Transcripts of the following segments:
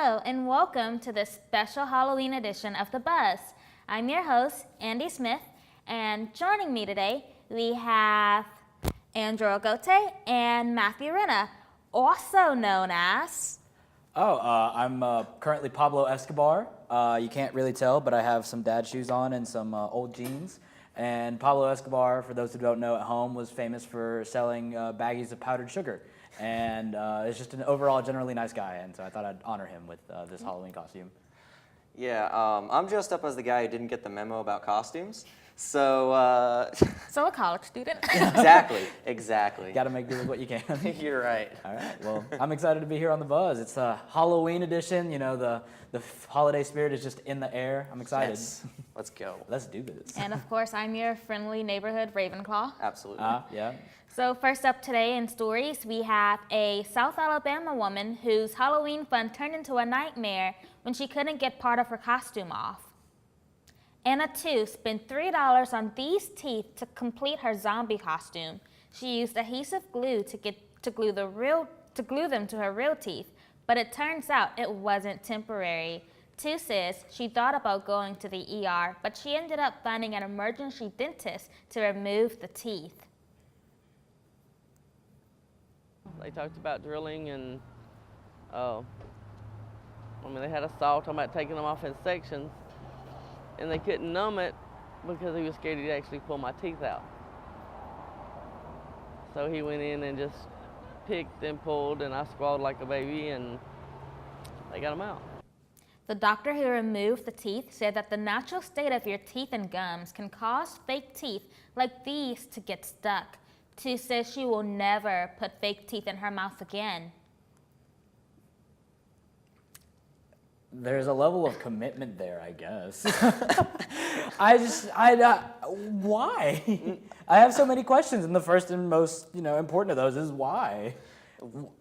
Hello, and welcome to this special Halloween edition of The Buzz. I'm your host, Andy Smith, and joining me today, we have Andrew Ogote and Matthew Rena, also known as... I'm currently Pablo Escobar. You can't really tell, but I have some dad shoes on and some old jeans. And Pablo Escobar, for those who don't know at home, was famous for selling baggies of powdered sugar. And is just an overall generally nice guy, and so I thought I'd honor him with this Halloween costume. Yeah, I'm dressed up as the guy who didn't get the memo about costumes. So, So a college student. exactly. Got to make do with what you can. You're right. All right, well, I'm excited to be here on The Buzz. It's a Halloween edition. You know, the holiday spirit is just in the air. I'm excited. Yes. Let's go. Let's do this. And of course, I'm your friendly neighborhood Ravenclaw. Absolutely. Yeah. So first up today in stories, we have a South Alabama woman whose Halloween fun turned into a nightmare when she couldn't get part of her costume off. Anna, too, spent $3 on these teeth to complete her zombie costume. She used adhesive glue to glue them to her real teeth, but it turns out it wasn't temporary. Tu says she thought about going to the ER, but she ended up finding an emergency dentist to remove the teeth. They talked about drilling and, they had a saw talking about taking them off in sections, and they couldn't numb it because he was scared he'd actually pull my teeth out. So he went in and just picked and pulled, and I squalled like a baby, and they got them out. The doctor who removed the teeth said that the natural state of your teeth and gums can cause fake teeth like these to get stuck. Tu says she will never put fake teeth in her mouth again. There's a level of commitment there, I guess. Why? I have so many questions, and the first and most, important of those is why.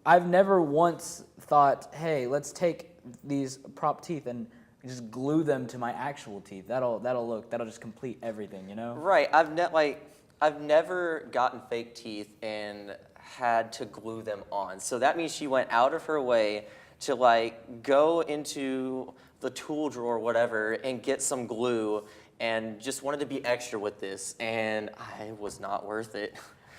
I've never once thought, hey, let's take these prop teeth and just glue them to my actual teeth. That'll just complete everything, Right. I've never gotten fake teeth and had to glue them on. So that means she went out of her way to go into the tool drawer or whatever and get some glue and just wanted to be extra with this, and I was not worth it.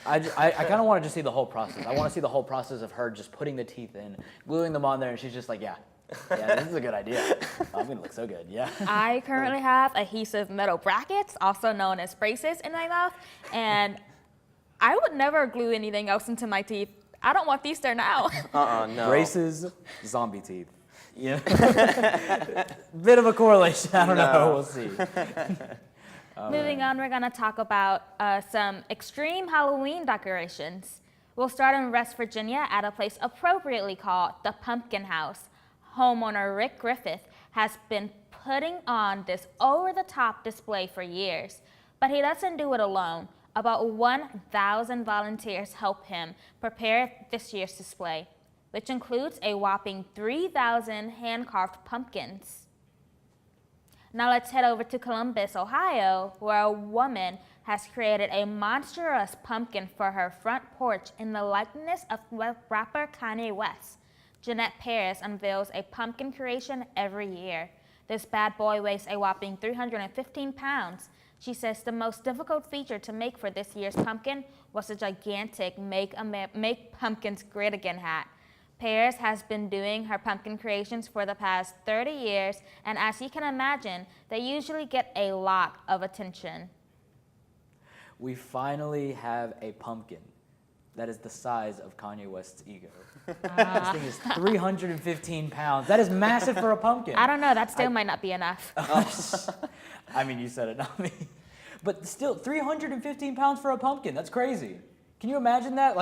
I kind of wanted to see the whole process. I want to see the whole process of her just putting the teeth in, gluing them on there, and she's just like, yeah, this is a good idea. I'm going to look so good, yeah. I currently have adhesive metal brackets, also known as braces, in my mouth, and I would never glue anything else into my teeth. I don't want these there now. No. Braces, zombie teeth. Yeah. Bit of a correlation. I don't know. We'll see. Moving on, we're going to talk about some extreme Halloween decorations. We'll start in West Virginia at a place appropriately called the Pumpkin House. Homeowner Rick Griffith has been putting on this over-the-top display for years, but he doesn't do it alone. About 1,000 volunteers help him prepare this year's display, which includes a whopping 3,000 hand-carved pumpkins. Now let's head over to Columbus, Ohio, where a woman has created a monstrous pumpkin for her front porch in the likeness of rapper Kanye West. Jeanette Paris unveils a pumpkin creation every year. This bad boy weighs a whopping 315 pounds. She says the most difficult feature to make for this year's pumpkin was a gigantic Make Pumpkins Great Again hat. Paris has been doing her pumpkin creations for the past 30 years, and as you can imagine, they usually get a lot of attention. We finally have a pumpkin that is the size of Kanye West's ego. This thing is 315 pounds. That is massive for a pumpkin. I don't know, that still might not be enough. I mean, you said it, not me. But still, 315 pounds for a pumpkin. That's crazy. Can you imagine that?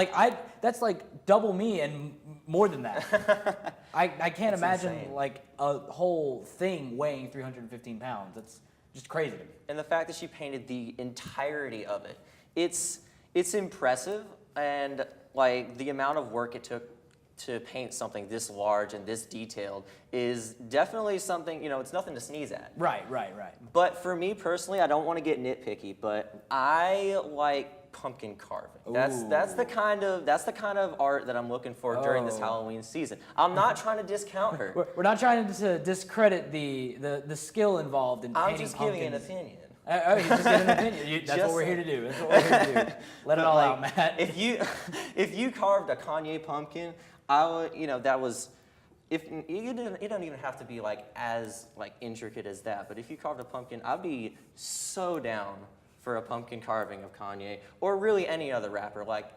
That's like double me and more than that. I can't imagine insane. a whole thing weighing 315 pounds. That's just crazy. And the fact that she painted the entirety of it, it's impressive, and the amount of work it took to paint something this large and this detailed is definitely something, it's nothing to sneeze at. Right. But for me personally, I don't want to get nitpicky, but I like pumpkin carving. That's the kind of art that I'm looking for during this Oh. Halloween season. I'm not trying to discount her. We're not trying to discredit the skill involved in I'm painting just giving an pumpkins. opinion. Oh, you just get an opinion. That's what we're here to do. That's what we're here to do. Let it all out, Matt. If you carved a Kanye pumpkin, I would, that was, if it don't even have to be like as like intricate as that. But if you carved a pumpkin, I'd be so down for a pumpkin carving of Kanye or really any other rapper, like,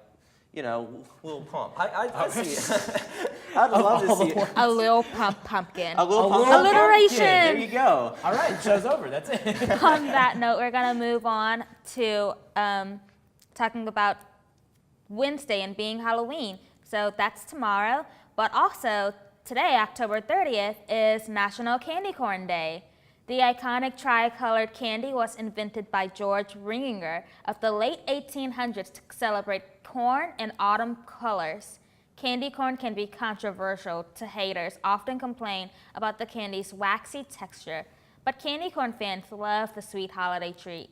Lil Pump. I see it. I'd love to see it. A Lil Pump pumpkin. A Lil Pump. Alliteration. There you go. All right, show's over. That's it. On that note, we're gonna move on to talking about Wednesday and being Halloween. So that's tomorrow, but also today, October 30th, is National Candy Corn Day. The iconic tri-colored candy was invented by George Ringinger of the late 1800s to celebrate corn and autumn colors. Candy corn can be controversial to haters, often complain about the candy's waxy texture, but candy corn fans love the sweet holiday treat.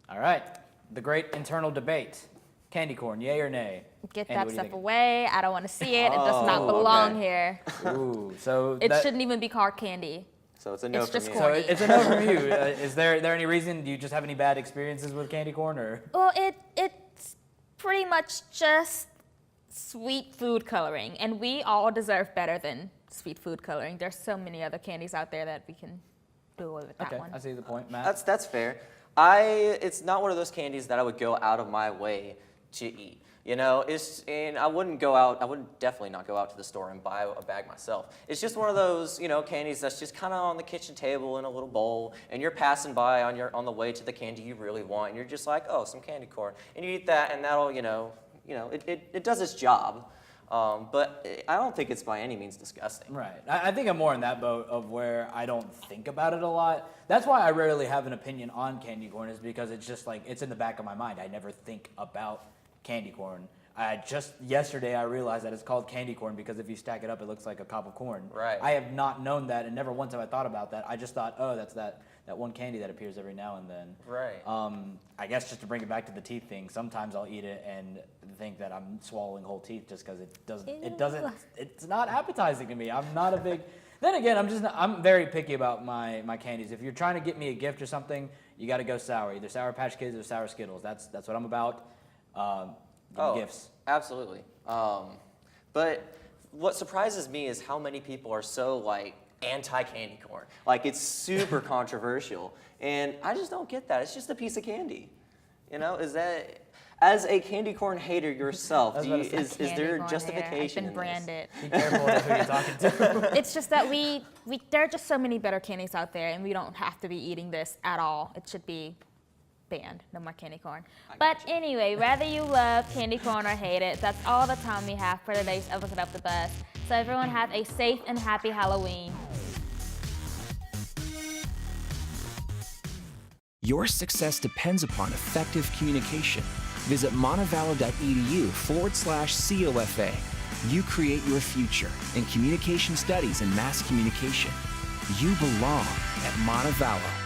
All right, the great internal debate. Candy corn, yay or nay? Get Andy, that what do you stuff think? away. I don't want to see it. It does not Oh, belong okay. here. Ooh, so It that- shouldn't even be called candy. So it's a no It's for just me. So corny. it's a no from you. Is there any reason? Do you just have any bad experiences with candy corn, or? Well, it's pretty much just sweet food coloring, and we all deserve better than sweet food coloring. There's so many other candies out there that we can do away with that Okay, one. I see the point, Matt. That's fair. It's not one of those candies that I would go out of my way to eat. And I wouldn't definitely not go out to the store and buy a bag myself. It's just one of those, candies that's just kind of on the kitchen table in a little bowl, and you're passing by on the way to the candy you really want, and you're just like, oh, some candy corn, and you eat that, and that'll, it does its job. But I don't think it's by any means disgusting. Right. I think I'm more in that boat of where I don't think about it a lot. That's why I rarely have an opinion on candy corn, is because it's just like, it's in the back of my mind. I never think about candy corn. Just yesterday I realized that it's called candy corn because if you stack it up, it looks like a cob of corn. Right. I have not known that, and never once have I thought about that. I just thought, oh, that's that one candy that appears every now and then. Right. I guess just to bring it back to the teeth thing, sometimes I'll eat it and think that I'm swallowing whole teeth just because it's not appetizing to me. I'm not a big, then again, I'm very picky about my candies. If you're trying to get me a gift or something, you got to go sour, either Sour Patch Kids or Sour Skittles. That's what I'm about. Give me gifts. Absolutely. But what surprises me is how many people are so like anti-candy corn. Like it's super controversial, and I just don't get that. It's just a piece of candy. Is that, as a candy corn hater yourself, I was about to is Candy there corn justification hater. I've in been this? branded. Be careful with who you're talking to. It's just that there are just so many better candies out there, and we don't have to be eating this at all. It should be banned. No more candy corn. But anyway, whether you love candy corn or hate it, that's all the time we have for today's episode of The Buzz. So everyone have a safe and happy Halloween. Your success depends upon effective communication. Visit montevallo.edu/COFA. You create your future in communication studies and mass communication. You belong at Montevallo.